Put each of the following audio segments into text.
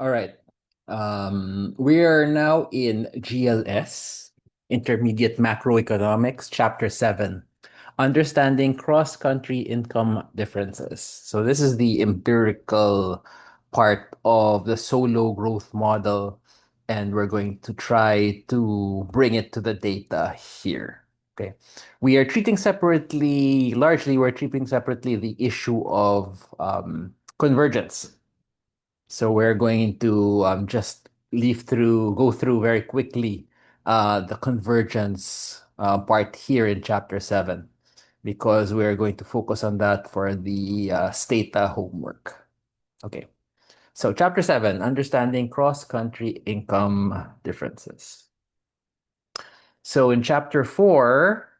All right. We are now in GLS, Intermediate Macroeconomics, Chapter 7, Understanding Cross-Country Income Differences. So this is the empirical part of the solo growth model, and we're going to try to bring it to the data here. Okay. Largely, we're treating separately the issue of convergence. So we're going to just go through very quickly the convergence part here in Chapter 7 because we're going to focus on that for the Stata homework. Okay, so Chapter 7, Understanding Cross-Country Income Differences. So in Chapter 4,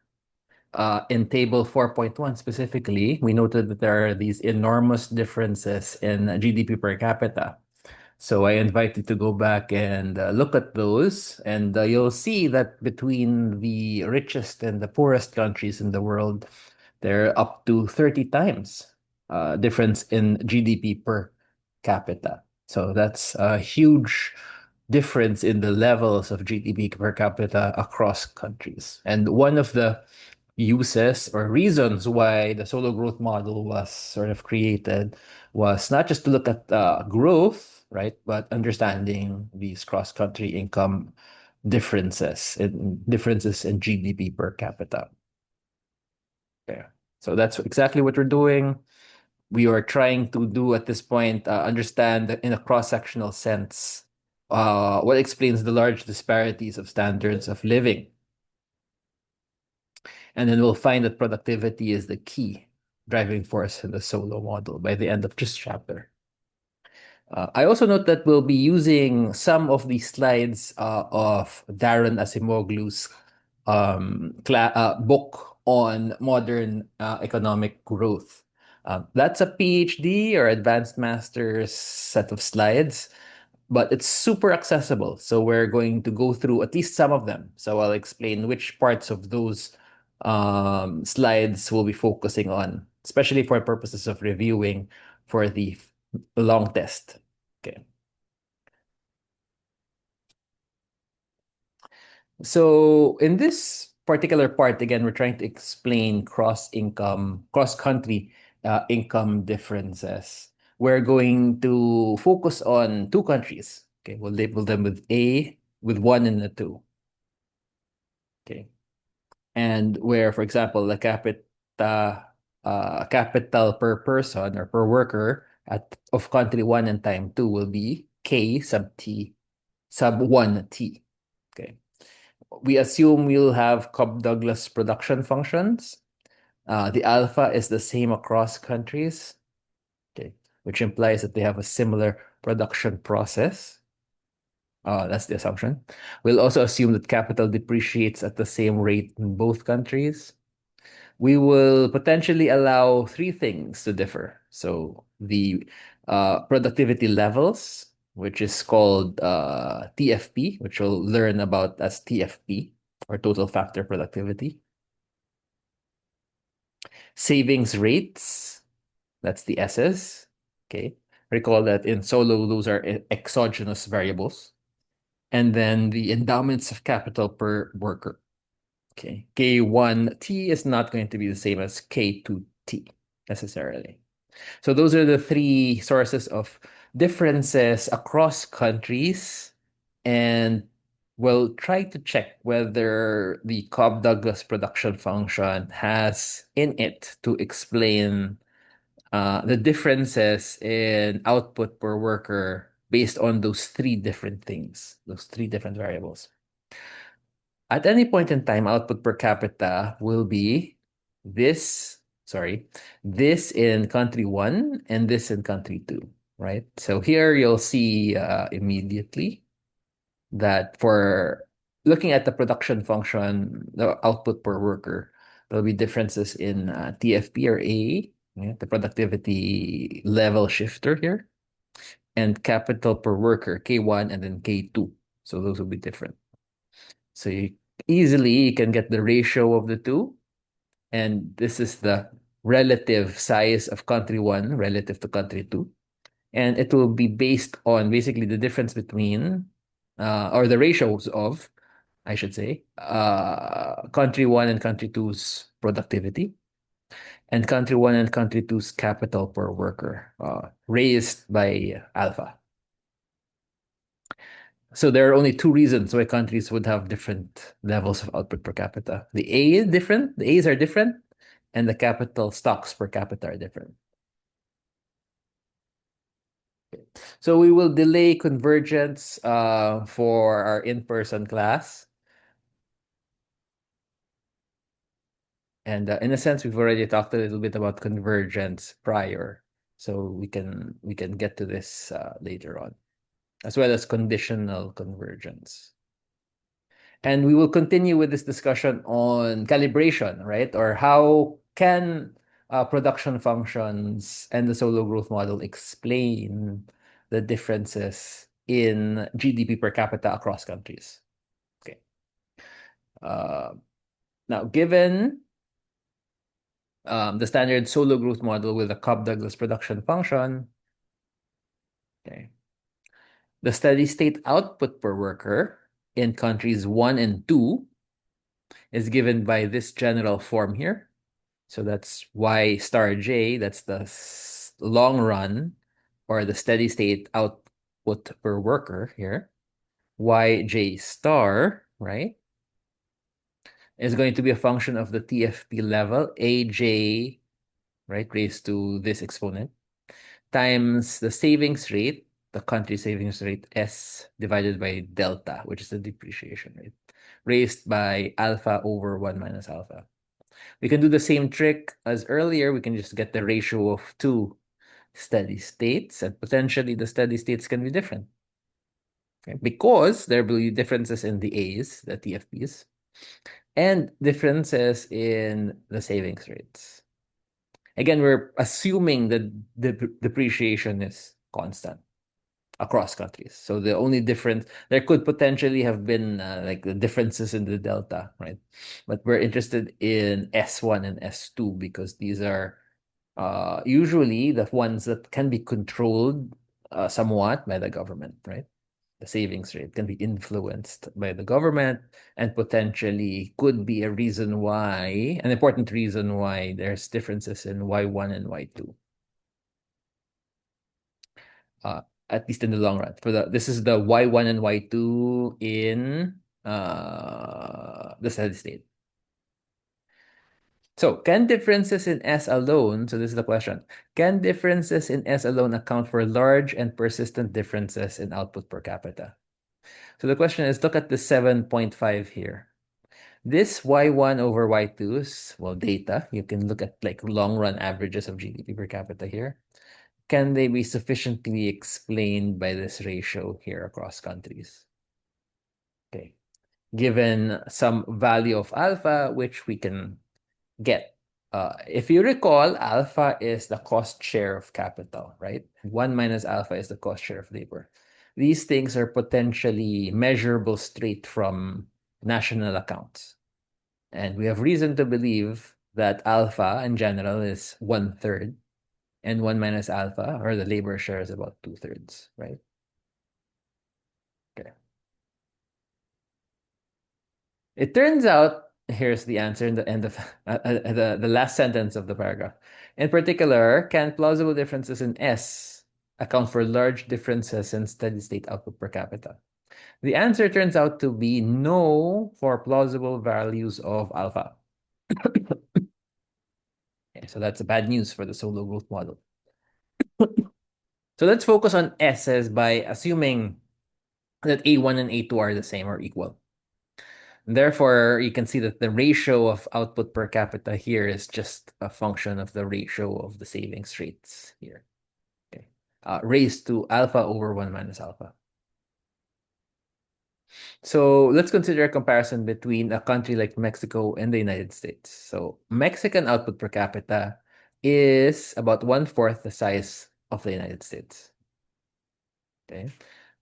in Table 4.1 specifically, we noted that there are these enormous differences in GDP per capita. So I invite you to go back and look at those, and you'll see that between the richest and the poorest countries in the world, they're up to 30 times difference in GDP per capita. So that's a huge difference in the levels of GDP per capita across countries. And one of the uses or reasons why the solo growth model was sort of created was not just to look at growth, right, but understanding these cross-country income differences in GDP per capita. Okay. So that's exactly what we're doing. We are trying to do at this point, understand in a cross-sectional sense what explains the large disparities of standards of living. And then we'll find that productivity is the key driving force in the solo model by the end of this chapter. I also note that we'll be using some of the slides of Darren Asimoglu's book on modern economic growth. That's a PhD or advanced master's set of slides, but it's super accessible. So we're going to go through at least some of them. So I'll explain which parts of those slides we'll be focusing on, especially for purposes of reviewing for the long test. Okay. So in this particular part, again, we're trying to explain cross-country income differences. We're going to focus on two countries. Okay, we'll label them with 1 and a 2. Okay. And where, for example, the capital per person or per worker of country 1 and time 2 will be K sub T sub 1T. Okay. We assume we'll have Cobb-Douglas production functions. The alpha is the same across countries, okay, which implies that they have a similar production process. That's the assumption. We'll also assume that capital depreciates at the same rate in both countries. We will potentially allow three things to differ. So the productivity levels, which is called TFP, which we'll learn about as TFP, or total factor productivity. Savings rates, that's the S's. Okay. Recall that in solo, those are exogenous variables. And then the endowments of capital per worker. Okay. K1T is not going to be the same as K2T necessarily. So those are the three sources of differences across countries. And we'll try to check whether the Cobb-Douglas production function has in it to explain the differences in output per worker based on those three different things, those three different variables. At any point in time, output per capita will be this, this in country 1 and this in country 2, right? So here you'll see immediately that for looking at the production function, the output per worker, there'll be differences in TFP or A, yeah, the productivity level shifter here, and capital per worker, K1 and then K2. So those will be different. So you can get the ratio of the two, and this is the relative size of country 1 relative to country 2. And it will be based on basically the difference between, or the ratios of, I should say, country one and country two's productivity, and country one and country two's capital per worker, raised by alpha. So there are only two reasons why countries would have different levels of output per capita. The A is different, the A's are different, and the capital stocks per capita are different. So we will delay convergence for our in-person class. And in a sense, we've already talked a little bit about convergence prior. So we can get to this later on, as well as conditional convergence. And we will continue with this discussion on calibration, right? Or how can production functions and the solo growth model explain the differences in GDP per capita across countries? Okay. Uh, Now, given the standard solo growth model with the Cobb-Douglas production function, okay, the steady state output per worker in countries 1 and 2 is given by this general form here. So that's Y star J, that's the long run or the steady state output per worker here. YJ star, right, is going to be a function of the TFP level, AJ, right, raised to this exponent, times the savings rate, the country savings rate, S divided by delta, which is the depreciation rate, raised by alpha over 1 minus alpha. We can do the same trick as earlier. We can just get the ratio of two steady states, and potentially the steady states can be different. Okay? Because there will be differences in the A's, the TFPs, and differences in the savings rates. Again, we're assuming that the depreciation is constant across countries. So the only difference, there could potentially have been like the differences in the delta, right? But we're interested in S1 and S2 because these are usually the ones that can be controlled somewhat by the government, right? The savings rate can be influenced by the government and potentially could be a reason why, an important reason why there's differences in Y1 and Y2. Uh, at least in the long run. This is the Y1 and Y2 in the steady state. So can differences in S alone, so this is the question, can differences in S alone account for large and persistent differences in output per capita? So the question is, look at the 7.5 here. This Y1 over Y2 is, well, data. You can look at like long run averages of GDP per capita here. Can they be sufficiently explained by this ratio here across countries? Okay. Given some value of alpha, which we can get. If you recall, alpha is the cost share of capital, right? 1 minus alpha is the cost share of labor. These things are potentially measurable straight from national accounts. And we have reason to believe that alpha in general is 1/3, and 1 minus alpha, or the labor share, is about 2/3, right? Okay. It turns out, here's the answer in the end of the last sentence of the paragraph. In particular, can plausible differences in S account for large differences in steady state output per capita? The answer turns out to be no for plausible values of alpha. Okay, so that's bad news for the solo growth model. So let's focus on S's by assuming that A1 and A2 are the same or equal. Therefore, you can see that the ratio of output per capita here is just a function of the ratio of the savings rates here. Okay. Raised to alpha over 1 minus alpha. So let's consider a comparison between a country like Mexico and the United States. So Mexican output per capita is about 1/4 the size of the United States. Okay.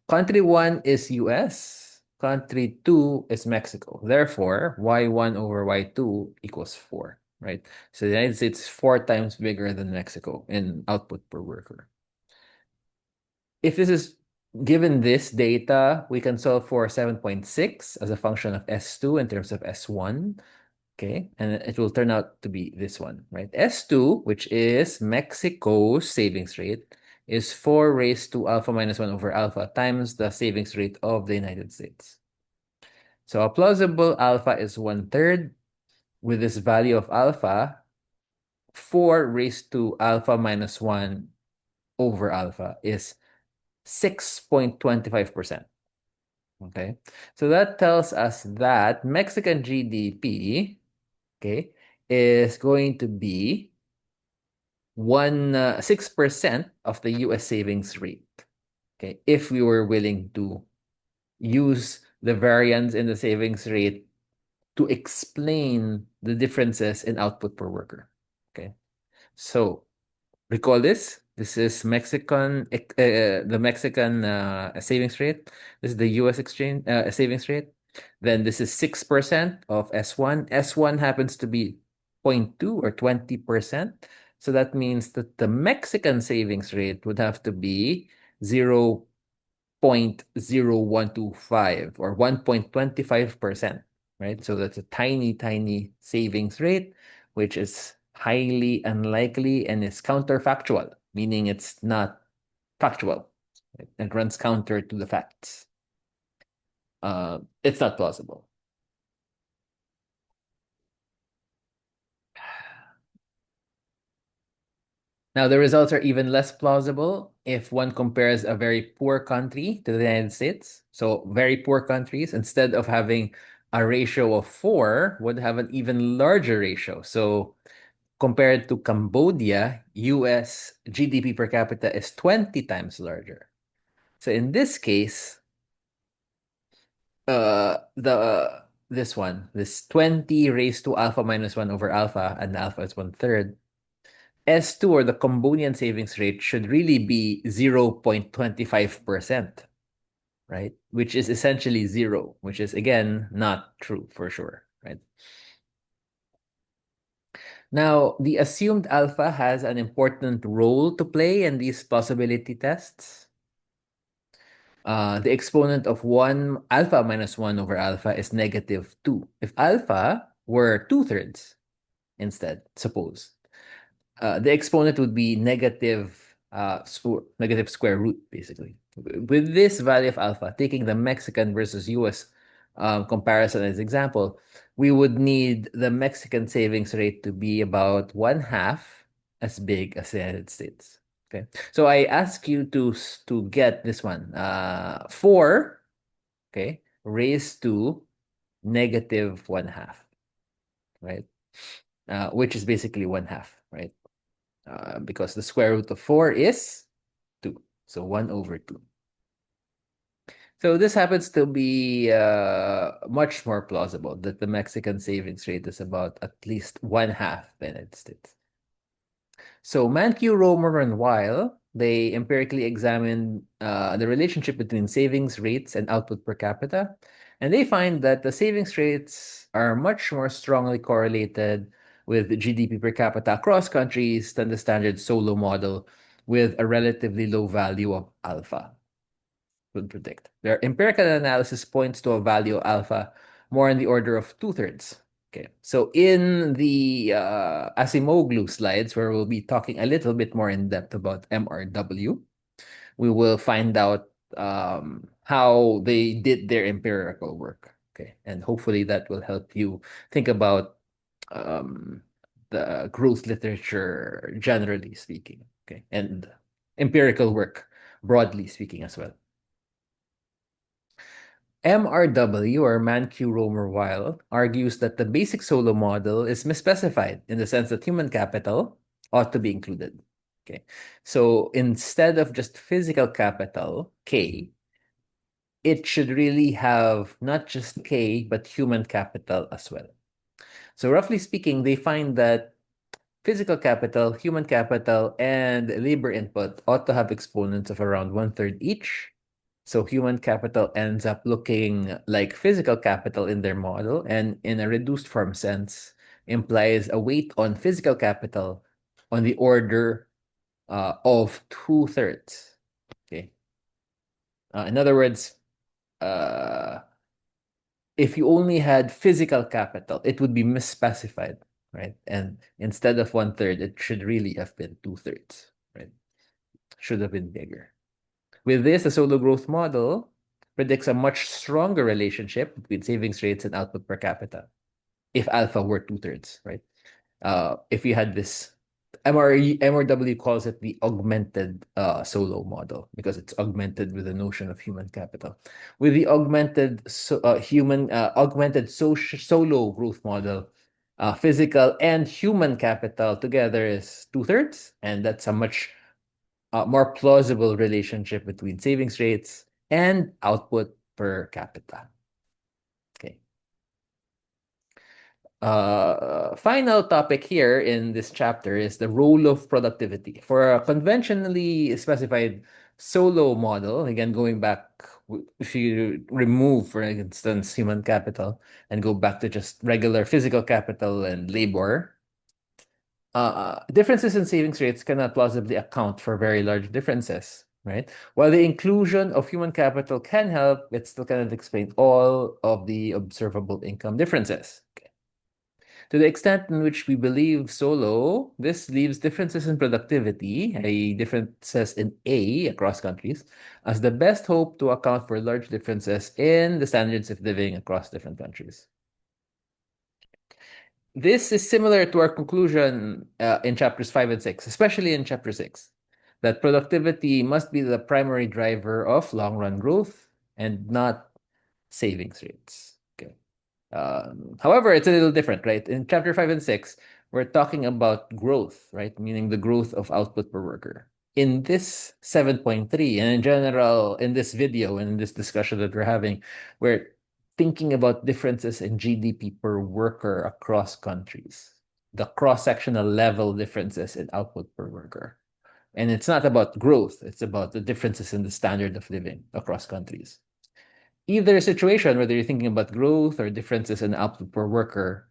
Country one is US. Country two is Mexico. Therefore, Y1 over Y2 equals 4, right? So the United States is 4 times bigger than Mexico in output per worker. if this is given this data, we can solve for 7.6 as a function of S2 in terms of S1. Okay, and it will turn out to be this one, right? S2, which is Mexico's savings rate, is 4 raised to alpha minus 1 over alpha times the savings rate of the United States. So a plausible alpha is 1/3. With this value of alpha, 4 raised to alpha minus 1 over alpha is 6.25%. Okay, so that tells us that Mexican GDP, okay, is going to be 6% of the US savings rate. Okay, if we were willing to use the variance in the savings rate to explain the differences in output per worker. Okay, so recall this. This is the Mexican savings rate. This is the U.S. exchange savings rate. Then this is 6% of S1. S1 happens to be 0.2 or 20%. So that means that the Mexican savings rate would have to be 0.0125 or 1.25%, right? So that's a tiny, tiny savings rate, which is highly unlikely and is counterfactual, meaning it's not factual. It runs counter to the facts. It's not plausible. Now, the results are even less plausible if one compares a very poor country to the United States. So, very poor countries, instead of having a ratio of 4, would have an even larger ratio. So, compared to Cambodia, US GDP per capita is 20 times larger. So, in this case, this 20 raised to alpha minus 1 over alpha, and alpha is 1/3. S2 or the Cambodian savings rate should really be 0.25%, right? Which is essentially zero, which is again not true for sure, right? Now, the assumed alpha has an important role to play in these plausibility tests. The exponent of 1 alpha minus 1 over alpha is -2. If alpha were 2/3 instead, suppose, the exponent would be negative square root, basically. With this value of alpha, taking the Mexican versus US comparison as example, we would need the Mexican savings rate to be about 1/2 as big as the United States. Okay, so I ask you to get this one. 4, okay, raised to -1/2, right? Which is basically 1/2, right? Because the square root of 4 is 2. So 1/2. So this happens to be much more plausible that the Mexican savings rate is about at least 1/2 the United States. So Mankiw, Romer, and Weil, they empirically examined the relationship between savings rates and output per capita. And they find that the savings rates are much more strongly correlated with GDP per capita across countries than the standard solo model with a relatively low value of alpha would predict. Their empirical analysis points to a value of alpha more in the order of 2/3. Okay, so in the Asimoglu slides, where we'll be talking a little bit more in depth about MRW, we will find out how they did their empirical work. Okay, and hopefully that will help you think about um, the growth literature generally speaking. Okay, and empirical work broadly speaking as well. MRW, or Mankiw, Romer, Weil, argues that the basic solo model is misspecified in the sense that human capital ought to be included. Okay, so instead of just physical capital, K, it should really have not just K, but human capital as well. So roughly speaking, they find that physical capital, human capital, and labor input ought to have exponents of around 1/3 each. So human capital ends up looking like physical capital in their model, and in a reduced form sense, implies a weight on physical capital on the order of 2/3. Okay. In other words, uh, if you only had physical capital, it would be misspecified, right? And instead of 1/3, it should really have been 2/3, right? Should have been bigger. With this, the solo growth model predicts a much stronger relationship between savings rates and output per capita if alpha were 2/3, right? If you had this MRW calls it the augmented solo model because it's augmented with the notion of human capital. With the solo growth model, physical and human capital together is 2/3, and that's a much more plausible relationship between savings rates and output per capita. Okay. Final topic here in this chapter is the role of productivity. For a conventionally specified solo model, again, going back, if you remove, for instance, human capital and go back to just regular physical capital and labor, differences in savings rates cannot plausibly account for very large differences, right? While the inclusion of human capital can help, it still cannot explain all of the observable income differences. Okay. To the extent in which we believe solo, this leaves differences in productivity, i.e., differences in A across countries, as the best hope to account for large differences in the standards of living across different countries. This is similar to our conclusion in chapters 5 and 6, especially in chapter 6, that productivity must be the primary driver of long run growth and not savings rates. Okay. However, it's a little different, right? In chapter 5 and 6, we're talking about growth, right? Meaning the growth of output per worker. In this 7.3, and in general, in this video and in this discussion that we're having, we're thinking about differences in GDP per worker across countries, the cross-sectional level differences in output per worker. And it's not about growth, it's about the differences in the standard of living across countries. Either situation, whether you're thinking about growth or differences in output per worker,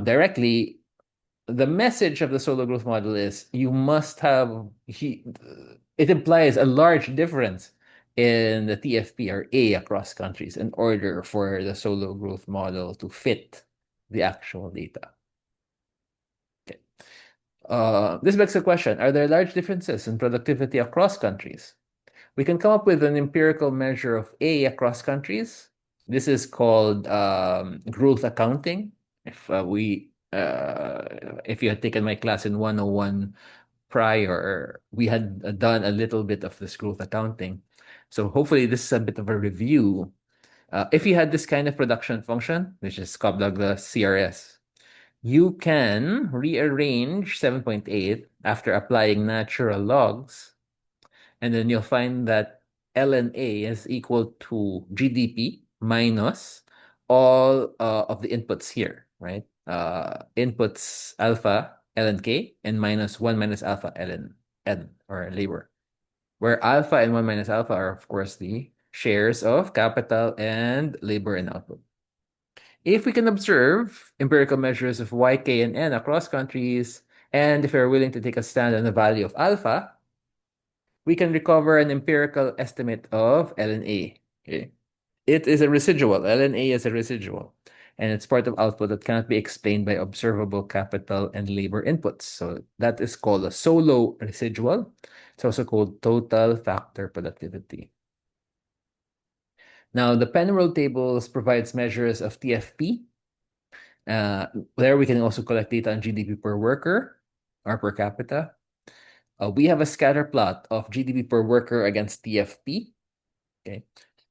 directly, the message of the solo growth model is you must have it implies a large difference in the TFP or A across countries in order for the solo growth model to fit the actual data. Okay. This begs the question, are there large differences in productivity across countries? We can come up with an empirical measure of A across countries. This is called growth accounting. If you had taken my class in 101 prior, we had done a little bit of this growth accounting. So hopefully this is a bit of a review. If you had this kind of production function, which is Cobb-Douglas CRS, you can rearrange 7.8 after applying natural logs, and then you'll find that LNA is equal to GDP minus all of the inputs here, right? Inputs alpha LNK and minus 1 minus alpha LN or labor, where alpha and 1 minus alpha are, of course, the shares of capital and labor and output. If we can observe empirical measures of YK and N across countries, and if we're willing to take a stand on the value of alpha, we can recover an empirical estimate of LNA. Okay. It is a residual. LNA is a residual. And it's part of output that cannot be explained by observable capital and labor inputs. So that is called a solo residual. It's also called total factor productivity. Now, the Penrose tables provides measures of TFP. There we can also collect data on GDP per worker or per capita. We have a scatter plot of GDP per worker against TFP, okay,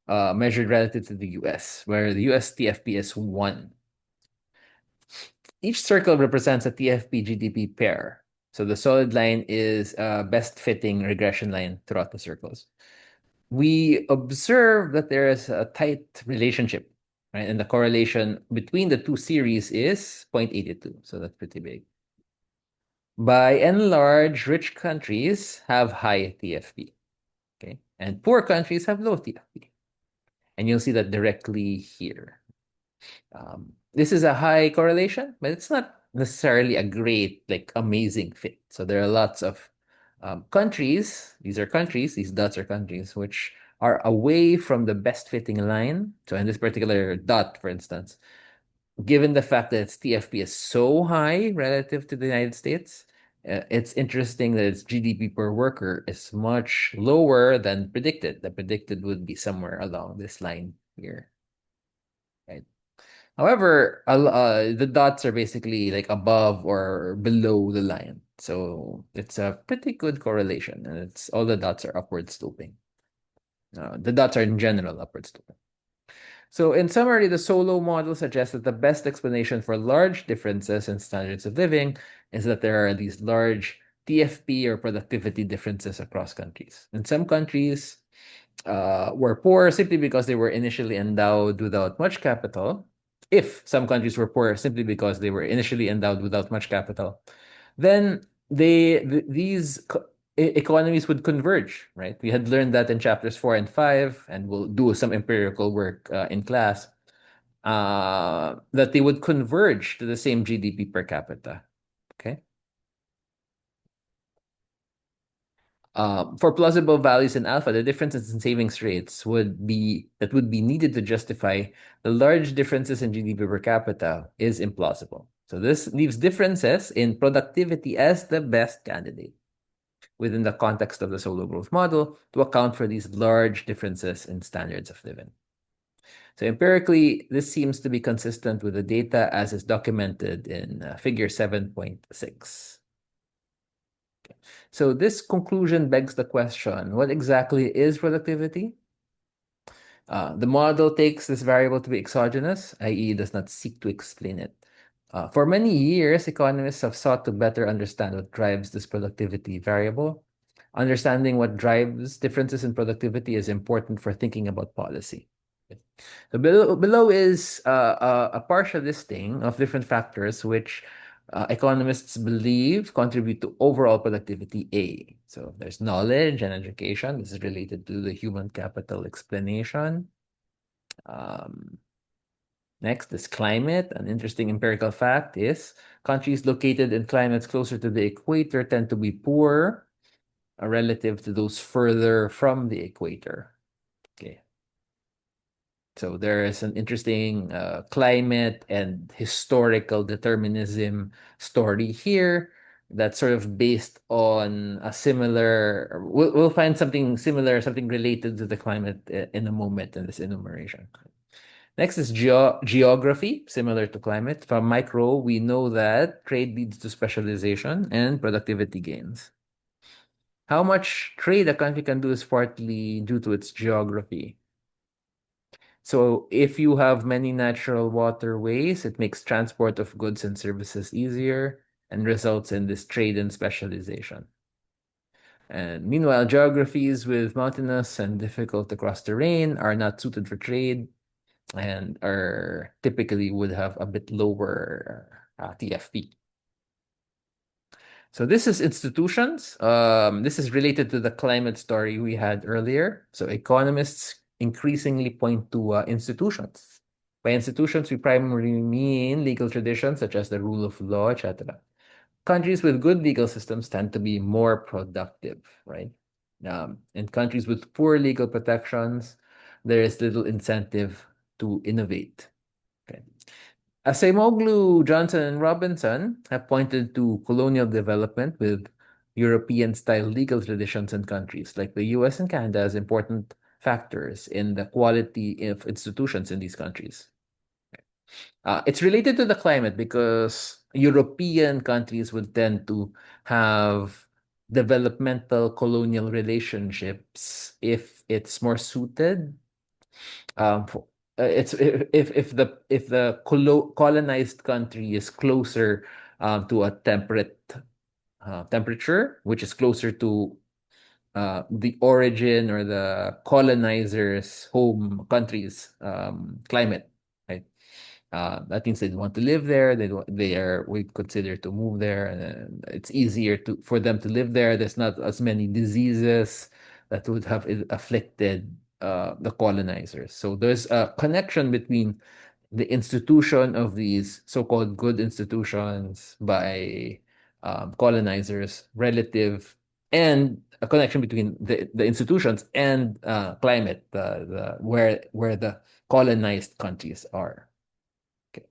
measured relative to the US, where the US TFP is 1. Each circle represents a TFP GDP pair. So the solid line is a best fitting regression line throughout the circles. We observe that there is a tight relationship, right? And the correlation between the two series is 0.82. So that's pretty big. By and large, rich countries have high TFP, okay? And poor countries have low TFP. And you'll see that directly here. This is a high correlation, but it's not necessarily a great, like, amazing fit. So there are lots of countries, these dots are countries, which are away from the best fitting line. So in this particular dot, for instance, given the fact that its TFP is so high relative to the United States, it's interesting that its GDP per worker is much lower than predicted. The predicted would be somewhere along this line here, right? However, the dots are basically like above or below the line. So it's a pretty good correlation, and it's all the dots are upward sloping. The dots are in general upward sloping. So, in summary, the solo model suggests that the best explanation for large differences in standards of living is that there are these large TFP or productivity differences across countries. In some countries, were poor simply because they were initially endowed without much capital. If some countries were poor simply because they were initially endowed without much capital, then economies would converge, right? We had learned that in chapters 4 and 5, and we'll do some empirical work in class, that they would converge to the same GDP per capita. Okay. For plausible values in alpha, the differences in savings rates would be needed to justify the large differences in GDP per capita is implausible. So this leaves differences in productivity as the best candidate within the context of the solo growth model to account for these large differences in standards of living. So empirically, this seems to be consistent with the data as is documented in figure 7.6. So this conclusion begs the question, what exactly is productivity? The model takes this variable to be exogenous, i.e., does not seek to explain it. For many years, economists have sought to better understand what drives this productivity variable. Understanding what drives differences in productivity is important for thinking about policy. So below is a partial listing of different factors which economists believe contribute to overall productivity A. So there's knowledge and education. This is related to the human capital explanation. Um, Next is climate. An interesting empirical fact is countries located in climates closer to the equator tend to be poorer relative to those further from the equator. Okay. So there is an interesting climate and historical determinism story here that's sort of based on a similar. We'll find something similar, something related to the climate in a moment in this enumeration. Next is geography, similar to climate. From micro, we know that trade leads to specialization and productivity gains. How much trade a country can do is partly due to its geography. So if you have many natural waterways, it makes transport of goods and services easier and results in this trade and specialization. And meanwhile, geographies with mountainous and difficult to cross terrain are not suited for trade and are typically would have a bit lower TFP. So this is institutions. This is related to the climate story we had earlier. So economists increasingly point to institutions. By institutions, we primarily mean legal traditions such as the rule of law, etc. Countries with good legal systems tend to be more productive, right? In countries with poor legal protections, there is little incentive to innovate. Okay. Acemoglu, Johnson, and Robinson have pointed to colonial development with European-style legal traditions in countries like the US and Canada as important factors in the quality of institutions in these countries. It's related to the climate because European countries would tend to have developmental colonial relationships if it's more suited. It's if the colonized country is closer to a temperate temperature, which is closer to the origin or the colonizer's home country's climate, right? That means they want to live there. They are we consider to move there, and it's easier to for them to live there. There's not as many diseases that would have afflicted the colonizers. So there's a connection between the institution of these so-called good institutions by colonizers relative and a connection between the institutions and climate, where the colonized countries are. Okay.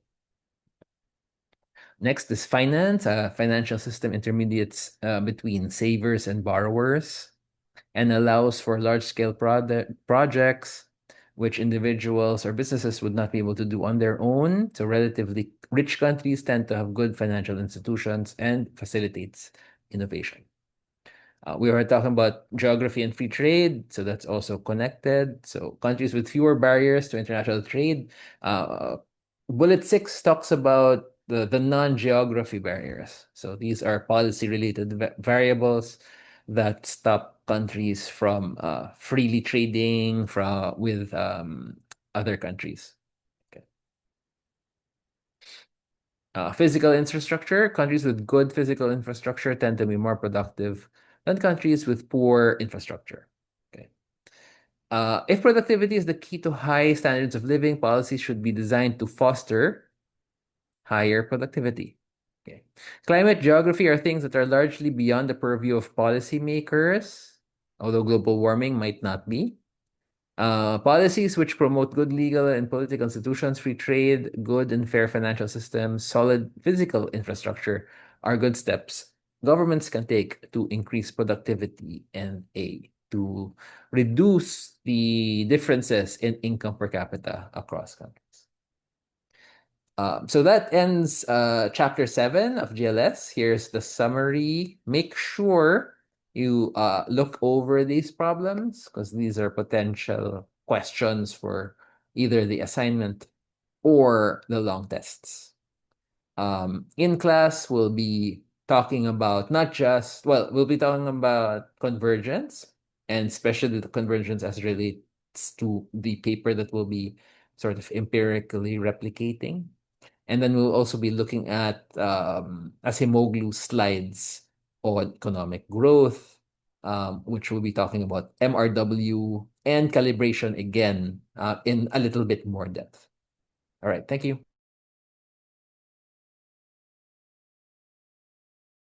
Next is finance, financial system intermediates between savers and borrowers, and allows for large-scale projects which individuals or businesses would not be able to do on their own. So relatively rich countries tend to have good financial institutions and facilitates innovation. We were talking about geography and free trade, so that's also connected. So countries with fewer barriers to international trade. Bullet 6 talks about the non-geography barriers. So these are policy-related variables that stop countries from freely trading with other countries. Okay. Physical infrastructure. Countries with good physical infrastructure tend to be more productive than countries with poor infrastructure. Okay. If productivity is the key to high standards of living, policies should be designed to foster higher productivity. Okay. Climate geography are things that are largely beyond the purview of policymakers, although global warming might not be. Policies which promote good legal and political institutions, free trade, good and fair financial systems, solid physical infrastructure are good steps governments can take to increase productivity and to reduce the differences in income per capita across countries. So that ends chapter 7 of GLS. Here's the summary. Make sure you look over these problems because these are potential questions for either the assignment or the long tests. In class, we'll be talking about not just, well, we'll be talking about convergence and especially the convergence as relates to the paper that we'll be sort of empirically replicating. And then we'll also be looking at Acemoglu slides on economic growth, which we'll be talking about MRW and calibration again in a little bit more depth. All right, thank you.